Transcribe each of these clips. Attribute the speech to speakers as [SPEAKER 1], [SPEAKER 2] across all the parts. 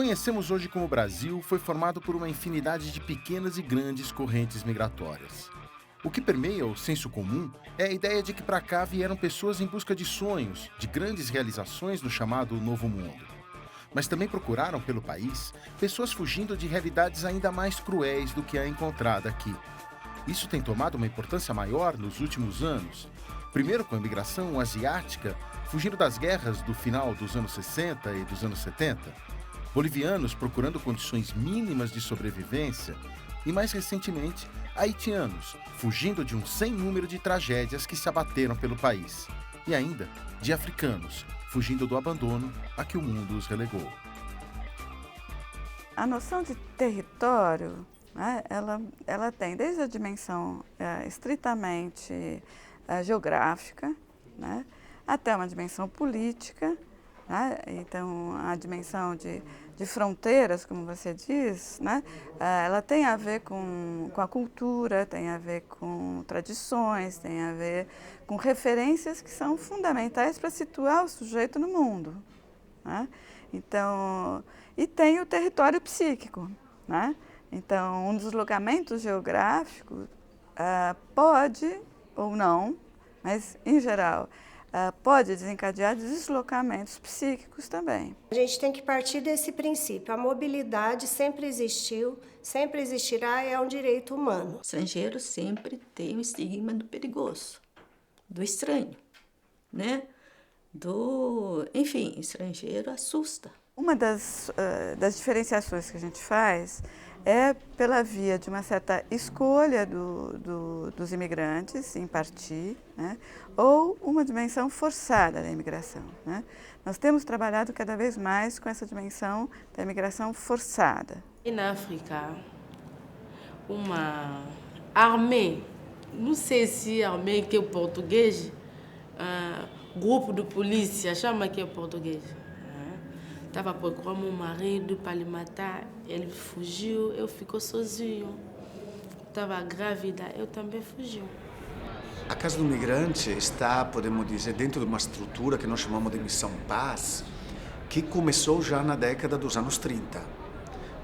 [SPEAKER 1] conhecemos hoje como Brasil foi formado por uma infinidade de pequenas e grandes correntes migratórias. O que permeia o senso comum é a ideia de que para cá vieram pessoas em busca de sonhos, de grandes realizações no chamado Novo Mundo. Mas também procuraram pelo país pessoas fugindo de realidades ainda mais cruéis do que a encontrada aqui. Isso tem tomado uma importância maior nos últimos anos. Primeiro com a imigração asiática, fugindo das guerras do final dos anos 60 e dos anos 70, bolivianos procurando condições mínimas de sobrevivência e, mais recentemente, haitianos fugindo de um sem número de tragédias que se abateram pelo país. E ainda de africanos fugindo do abandono a que o mundo os relegou.
[SPEAKER 2] A noção de território, né, ela tem desde a dimensão estritamente geográfica, né, até uma dimensão política, né, então a dimensão de fronteiras, como você diz, né, ela tem a ver com a cultura, tem a ver com tradições, tem a ver com referências que são fundamentais para situar o sujeito no mundo, né? Então, e tem o território psíquico, né? Então, um deslocamento geográfico pode ou não, mas em geral, pode desencadear deslocamentos psíquicos também.
[SPEAKER 3] A gente tem que partir desse princípio. A mobilidade sempre existiu, sempre existirá e é um direito humano.
[SPEAKER 4] O estrangeiro sempre tem o estigma do perigoso, do estranho, né? Enfim, estrangeiro assusta.
[SPEAKER 2] Uma das diferenciações que a gente faz é pela via de uma certa escolha dos imigrantes em partir, né, ou uma dimensão forçada da imigração, né? Nós temos trabalhado cada vez mais com essa dimensão da imigração forçada.
[SPEAKER 5] E na África, uma armée, não sei se armée que é o português, grupo de polícia, chama que é português. Estava procurando meu marido para lhe matar, ele fugiu, eu fico sozinho. Estava grávida, eu também fugi.
[SPEAKER 6] A Casa do Migrante está, podemos dizer, dentro de uma estrutura que nós chamamos de Missão Paz, que começou já na década dos anos 30.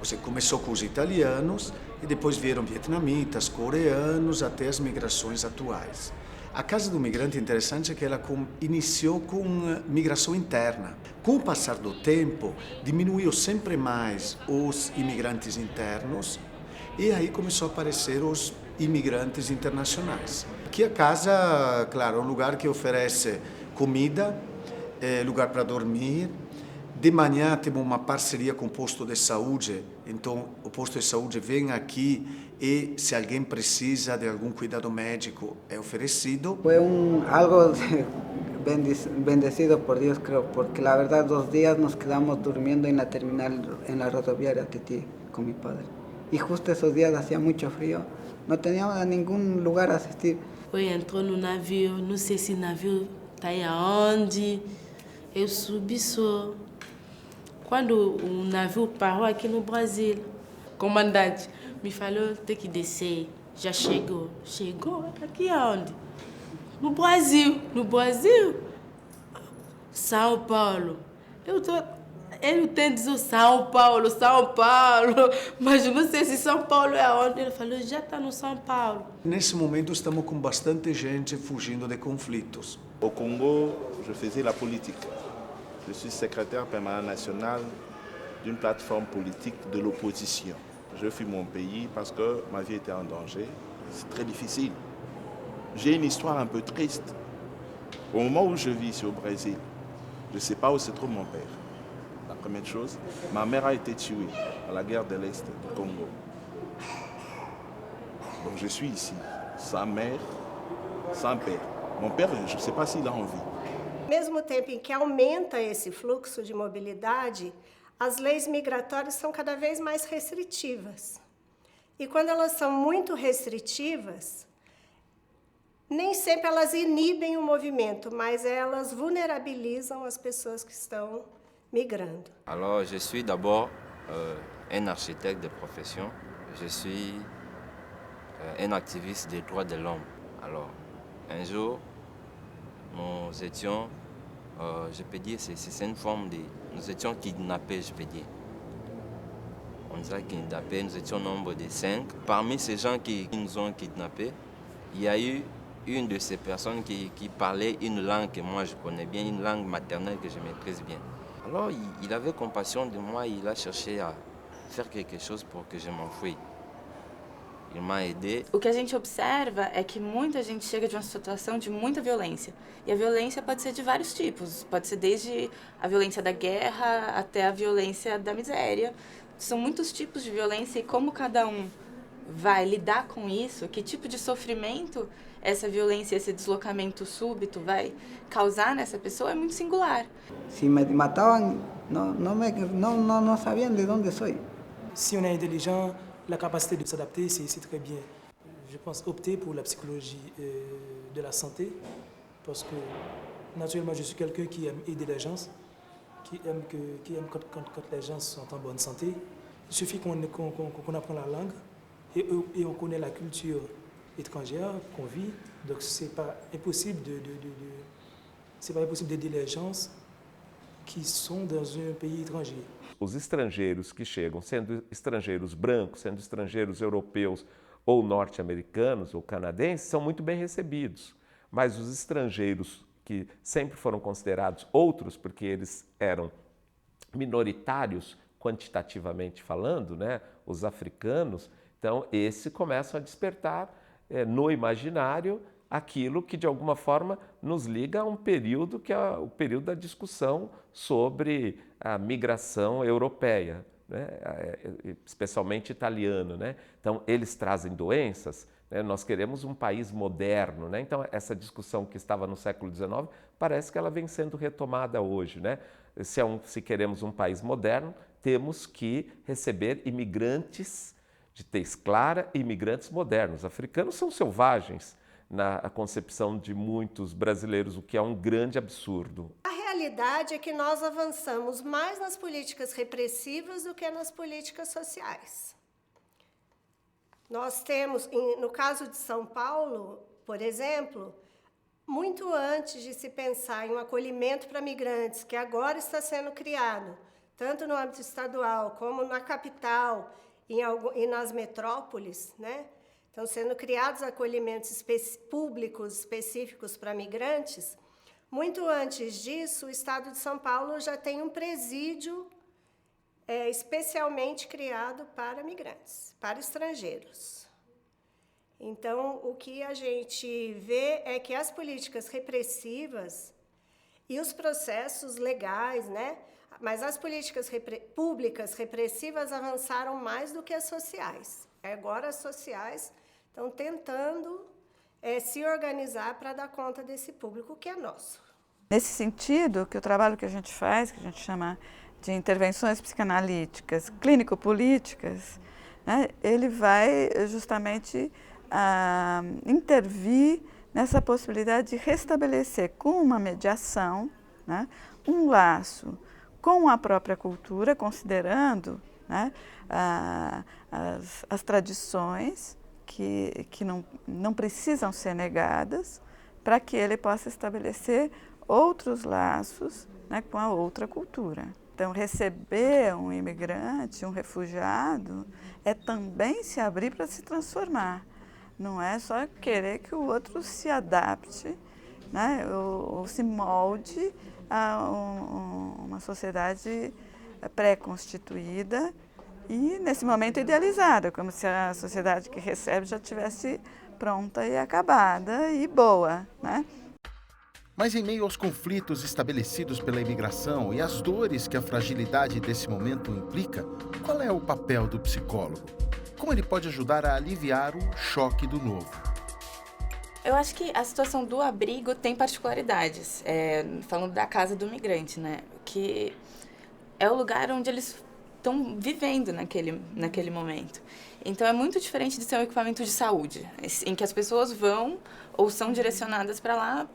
[SPEAKER 6] Você começou com os italianos e depois vieram vietnamitas, coreanos, até as migrações atuais. A Casa do Migrante, interessante é que ela iniciou com migração interna. Com o passar do tempo, diminuiu sempre mais os imigrantes internos e aí começou a aparecer os imigrantes internacionais. Aqui a casa, claro, é um lugar que oferece comida, lugar para dormir. De manhã temos uma parceria com o posto de saúde, então o posto de saúde vem aqui e se alguém precisa de algum cuidado médico é oferecido.
[SPEAKER 7] Fue algo bendecido por Dios, creo, porque la verdad 2 días nos quedamos durmiendo en la terminal, en la rodoviaria Tití con mi padre. Y justo esos días hacía mucho frío, no teníamos a ningún lugar a asistir.
[SPEAKER 5] Foi entrou no navio, não sei se o navio está aí aonde, eu subi só. Quando o navio parou aqui no Brasil, o comandante me falou, tem que descer, já chegou. Chegou? Aqui aonde? No Brasil. São Paulo. Ele tem dizer São Paulo, mas eu não sei se São Paulo é aonde. Ele falou, já está no São Paulo.
[SPEAKER 6] Nesse momento estamos com bastante gente fugindo de conflitos.
[SPEAKER 8] Au Congo, je faisais la politique. Je suis secrétaire permanent national d'une plateforme politique de l'opposition. Je fuis mon pays parce que ma vie était en danger. C'est très difficile. J'ai une histoire un peu triste. Au moment où je vis ici au Brésil, je ne sais pas où se trouve mon père. La première chose, ma mère a été tuée à la guerre de l'Est du Congo. Donc je suis ici, sans mère, sans père. Mon père, je ne sais pas s'il a envie.
[SPEAKER 3] Ao mesmo tempo em que aumenta esse fluxo de mobilidade, as leis migratórias são cada vez mais restritivas. E quando elas são muito restritivas, nem sempre elas inibem o movimento, mas elas vulnerabilizam as pessoas que estão migrando.
[SPEAKER 9] Alors, je suis d'abord un architecte de profession. Je suis un activiste des droits de l'homme. Alors, un jour, nous étions, je peux dire, c'est une forme de... Nous étions kidnappés, je peux dire. On nous a kidnappés, nous étions au nombre de 5. Parmi ces gens qui nous ont kidnappés, il y a eu une de ces personnes qui parlait une langue que moi je connais bien, une langue maternelle que je maîtrise bien. Alors il avait compassion de moi, il a cherché a faire quelque chose pour que je m'enfuie. Il m'a aidé.
[SPEAKER 10] O que a gente observa é que muita gente chega de uma situação de muita violência. E a violência pode ser de vários tipos. Pode ser desde a violência da guerra até a violência da miséria. São muitos tipos de violência e como cada um vai lidar com isso, que tipo de sofrimento essa violência, esse deslocamento súbito vai causar nessa pessoa é muito singular.
[SPEAKER 7] Si me mataban, no sabían de dónde soy.
[SPEAKER 11] Si on est intelligent, la capacité de s'adapter, c'est très bien. Je pense opter pour la psychologie de la santé, parce que naturellement, je suis quelqu'un qui aime aider les gens, qui aime quand les gens sont en bonne santé. Il suffit qu'on apprend la langue et on connaît la culture étrangère qu'on vit, donc c'est pas impossible d'aider les gens que são dans um país estrangeiro.
[SPEAKER 12] Os estrangeiros que chegam, sendo estrangeiros brancos, sendo estrangeiros europeus ou norte-americanos ou canadenses, são muito bem recebidos. Mas os estrangeiros que sempre foram considerados outros, porque eles eram minoritários quantitativamente falando, né, os africanos, então esses começam a despertar no imaginário aquilo que de alguma forma nos liga a um período que é o período da discussão sobre a migração europeia, né? Especialmente italiana, né? Então eles trazem doenças, né? Nós queremos um país moderno, né? Então essa discussão que estava no século XIX parece que ela vem sendo retomada hoje, né? Se queremos um país moderno, temos que receber imigrantes de tez clara e imigrantes modernos. Africanos são selvagens na concepção de muitos brasileiros, o que é um grande absurdo.
[SPEAKER 3] A realidade é que nós avançamos mais nas políticas repressivas do que nas políticas sociais. Nós temos, no caso de São Paulo, por exemplo, muito antes de se pensar em um acolhimento para migrantes, que agora está sendo criado, tanto no âmbito estadual como na capital e nas metrópoles, né? Estão sendo criados acolhimentos públicos específicos para migrantes. Muito antes disso, o Estado de São Paulo já tem um presídio especialmente criado para migrantes, para estrangeiros. Então, o que a gente vê é que as políticas repressivas e os processos legais, né? Mas as políticas públicas repressivas avançaram mais do que as sociais. Agora as sociais estão tentando se organizar para dar conta desse público que é nosso.
[SPEAKER 2] Nesse sentido, que o trabalho que a gente faz, que a gente chama de intervenções psicanalíticas, clínico-políticas, né, ele vai justamente intervir nessa possibilidade de restabelecer com uma mediação, né, um laço com a própria cultura, considerando, né, as tradições que não precisam ser negadas, para que ele possa estabelecer outros laços, né, com a outra cultura. Então, receber um imigrante, um refugiado, é também se abrir para se transformar. Não é só querer que o outro se adapte, né, ou se molde a uma sociedade pré-constituída e, nesse momento, idealizada, como se a sociedade que recebe já estivesse pronta e acabada e boa, né?
[SPEAKER 1] Mas em meio aos conflitos estabelecidos pela imigração e às dores que a fragilidade desse momento implica, qual é o papel do psicólogo? Como ele pode ajudar a aliviar o choque do novo?
[SPEAKER 10] Eu acho que a situação do abrigo tem particularidades, falando da casa do migrante, né? Que é o lugar onde eles estão vivendo naquele momento. Então, é muito diferente de ser um equipamento de saúde, em que as pessoas vão ou são direcionadas para lá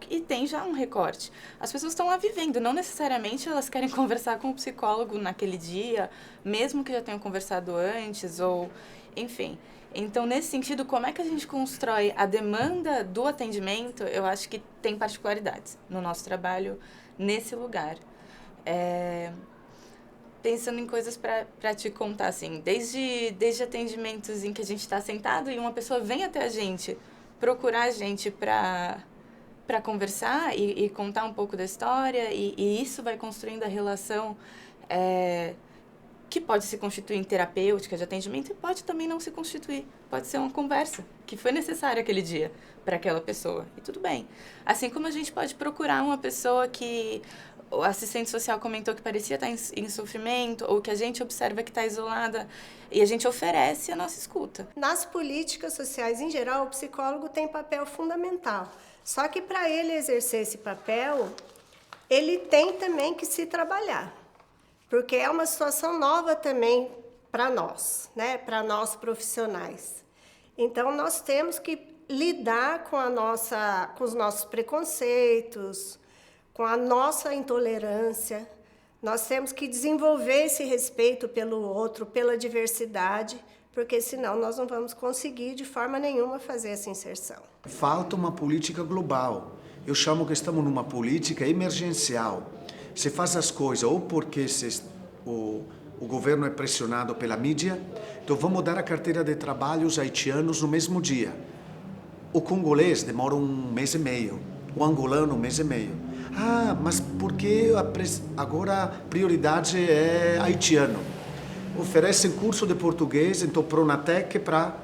[SPEAKER 10] e tem já um recorte. As pessoas estão lá vivendo, não necessariamente elas querem conversar com o psicólogo naquele dia, mesmo que já tenham conversado antes, ou enfim. Então, nesse sentido, como é que a gente constrói a demanda do atendimento, eu acho que tem particularidades no nosso trabalho nesse lugar. pensando em coisas para te contar, assim, desde atendimentos em que a gente está sentado e uma pessoa vem até a gente, procurar a gente para conversar e contar um pouco da história, e isso vai construindo a relação que pode se constituir em terapêutica de atendimento e pode também não se constituir. Pode ser uma conversa que foi necessária aquele dia para aquela pessoa, e tudo bem. Assim como a gente pode procurar uma pessoa que o assistente social comentou que parecia estar em sofrimento, ou que a gente observa que está isolada, e a gente oferece a nossa escuta.
[SPEAKER 3] Nas políticas sociais, em geral, o psicólogo tem papel fundamental. Só que para ele exercer esse papel, ele tem também que se trabalhar, porque é uma situação nova também para nós, né? Para nós profissionais. Então, nós temos que lidar com os nossos preconceitos, com a nossa intolerância. Nós temos que desenvolver esse respeito pelo outro, pela diversidade, porque senão nós não vamos conseguir de forma nenhuma fazer essa inserção.
[SPEAKER 6] Falta uma política global. Eu chamo que estamos numa política emergencial. Se faz as coisas ou porque o governo é pressionado pela mídia, então vamos dar a carteira de trabalho aos haitianos no mesmo dia. O congolês demora 1 mês e meio, o angolano 1 mês e meio. Ah, mas por que agora a prioridade é haitiano? Oferecem curso de português, então Pronatec para,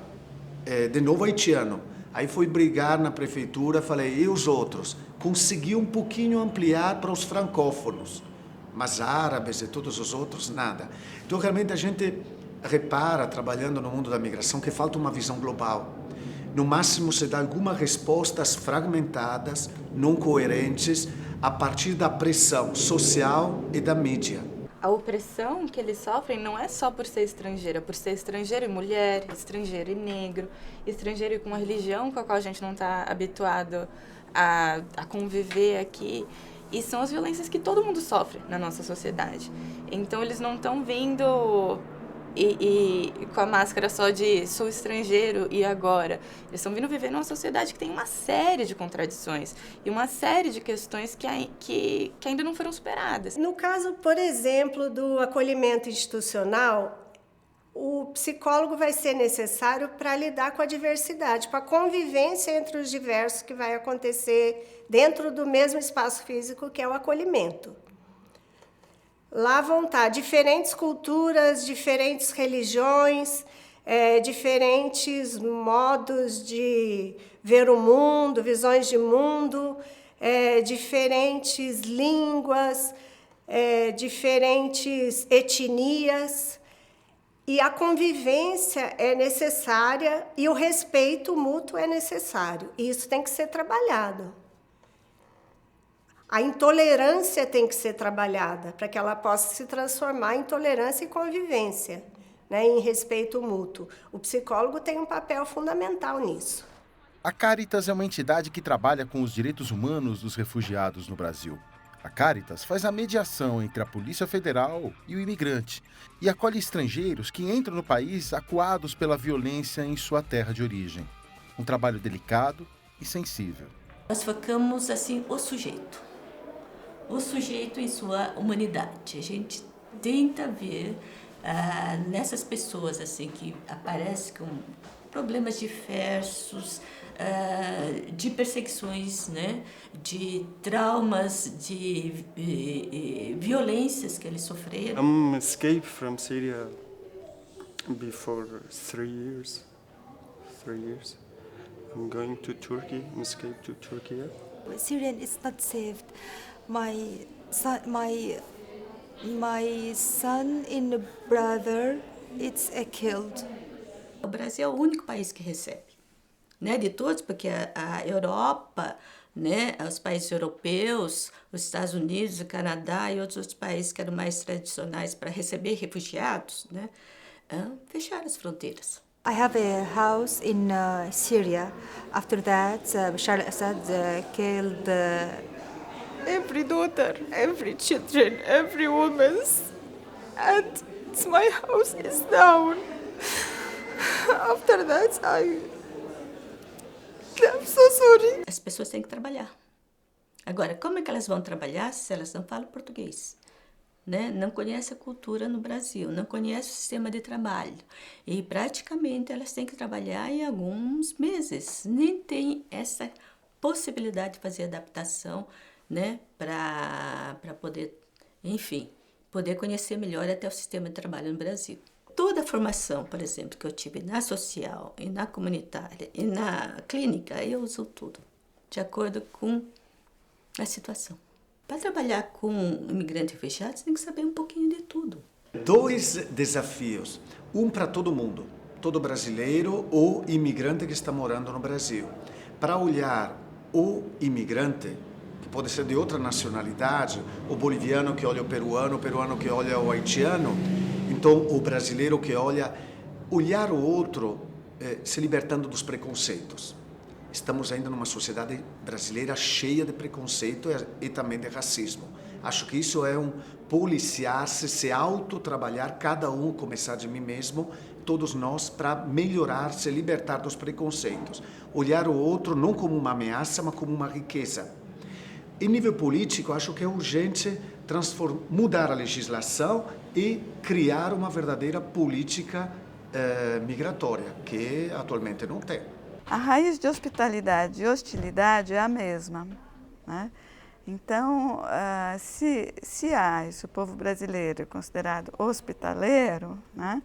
[SPEAKER 6] de novo, haitiano. Aí fui brigar na prefeitura, falei, e os outros? Consegui um pouquinho ampliar para os francófonos, mas árabes e todos os outros, nada. Então, realmente, a gente repara, trabalhando no mundo da migração, que falta uma visão global. No máximo, se dá algumas respostas fragmentadas, não coerentes, a partir da pressão social e da mídia.
[SPEAKER 10] A opressão que eles sofrem não é só por ser estrangeiro e mulher, estrangeiro e negro, estrangeiro e com uma religião com a qual a gente não está habituado a conviver aqui. E são as violências que todo mundo sofre na nossa sociedade. Então, eles não estão vindo e com a máscara só de sou estrangeiro e agora. Eles estão vindo viver numa sociedade que tem uma série de contradições e uma série de questões que ainda não foram superadas.
[SPEAKER 3] No caso, por exemplo, do acolhimento institucional, o psicólogo vai ser necessário para lidar com a diversidade, com a convivência entre os diversos que vai acontecer dentro do mesmo espaço físico que é o acolhimento. Lá vão estar diferentes culturas, diferentes religiões, diferentes modos de ver o mundo, visões de mundo, diferentes línguas, diferentes etnias. E a convivência é necessária e o respeito mútuo é necessário. E isso tem que ser trabalhado. A intolerância tem que ser trabalhada para que ela possa se transformar em tolerância e convivência, né, em respeito mútuo. O psicólogo tem um papel fundamental nisso.
[SPEAKER 1] A Caritas é uma entidade que trabalha com os direitos humanos dos refugiados no Brasil. A Caritas faz a mediação entre a Polícia Federal e o imigrante e acolhe estrangeiros que entram no país acuados pela violência em sua terra de origem. Um trabalho delicado e sensível.
[SPEAKER 4] Nós focamos assim o sujeito em sua humanidade. A gente tenta ver nessas pessoas assim que aparecem com problemas diversos, de perseguições, né, de traumas, de violências que eles sofreram.
[SPEAKER 13] I'm escaped from Syria before 3 years. 3 years. I'm going to Turkey. I'm escaped to Turkey.
[SPEAKER 14] Syrian is not saved. My son and brother, it's killed.
[SPEAKER 4] O Brasil é o único país que recebe, né, de todos, porque a Europa, né, os países europeus, os Estados Unidos, o Canadá e outros países que eram mais tradicionais para receber refugiados, né, fecharam as fronteiras.
[SPEAKER 14] I have a house in Syria. After that, Bashar al-Assad killed every daughter, every children, every woman, and my house is down. After that, I'm so sorry.
[SPEAKER 4] As pessoas têm que trabalhar. Agora, como é que elas vão trabalhar se elas não falam português? né, não conhecem a cultura no Brasil, não conhecem o sistema de trabalho. E praticamente elas têm que trabalhar em alguns meses. Nem tem essa possibilidade de fazer adaptação, né, para poder, enfim, poder conhecer melhor até o sistema de trabalho no Brasil. Toda a formação, por exemplo, que eu tive na social, e na comunitária, e na clínica, eu uso tudo, de acordo com a situação. Para trabalhar com imigrante refugiado, você tem que saber um pouquinho de tudo.
[SPEAKER 6] 2 desafios, um para todo mundo, todo brasileiro ou imigrante que está morando no Brasil. Para olhar o imigrante, que pode ser de outra nacionalidade, o boliviano que olha o peruano que olha o haitiano, então o brasileiro que olhar o outro se libertando dos preconceitos. Estamos ainda numa sociedade brasileira cheia de preconceito e também de racismo. Acho que isso é um policiar-se, se autotrabalhar, cada um começar de mim mesmo, todos nós, para melhorar, se libertar dos preconceitos. Olhar o outro não como uma ameaça, mas como uma riqueza. Em nível político, acho que é urgente mudar a legislação e criar uma verdadeira política migratória, que atualmente não tem.
[SPEAKER 2] A raiz de hospitalidade e hostilidade é a mesma, né? Então, se o povo brasileiro é considerado hospitaleiro, né,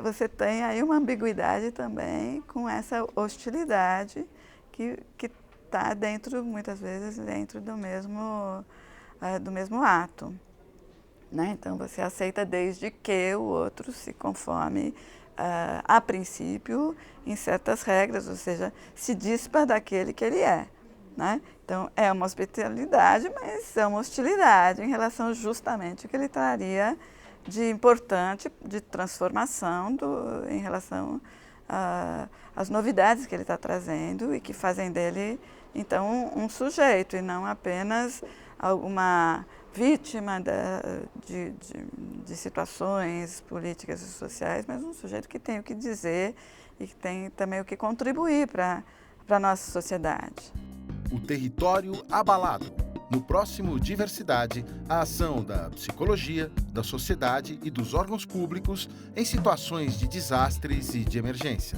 [SPEAKER 2] você tem aí uma ambiguidade também com essa hostilidade que está dentro, muitas vezes, dentro do mesmo ato, né? Então, você aceita desde que o outro se conforme, a princípio, em certas regras, ou seja, se dispa daquele que ele é, né? Então, é uma hospitalidade, mas é uma hostilidade em relação justamente ao que ele traria de importante, de transformação em relação às novidades que ele está trazendo e que fazem dele, então, um sujeito e não apenas alguma vítima de situações políticas e sociais, mas um sujeito que tem o que dizer e que tem também o que contribuir para a nossa sociedade.
[SPEAKER 1] O território abalado. No próximo Diversidade, a ação da psicologia, da sociedade e dos órgãos públicos em situações de desastres e de emergência.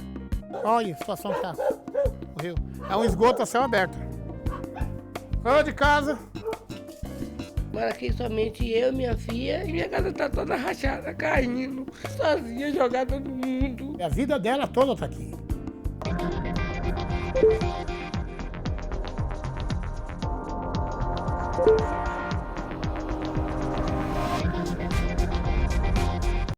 [SPEAKER 15] Olha a situação que tá o rio. É um esgoto a céu aberto. Fora de casa.
[SPEAKER 16] Mora aqui somente eu, minha filha, e minha casa tá toda rachada, caindo, sozinha, jogada no mundo.
[SPEAKER 15] A vida dela toda tá aqui.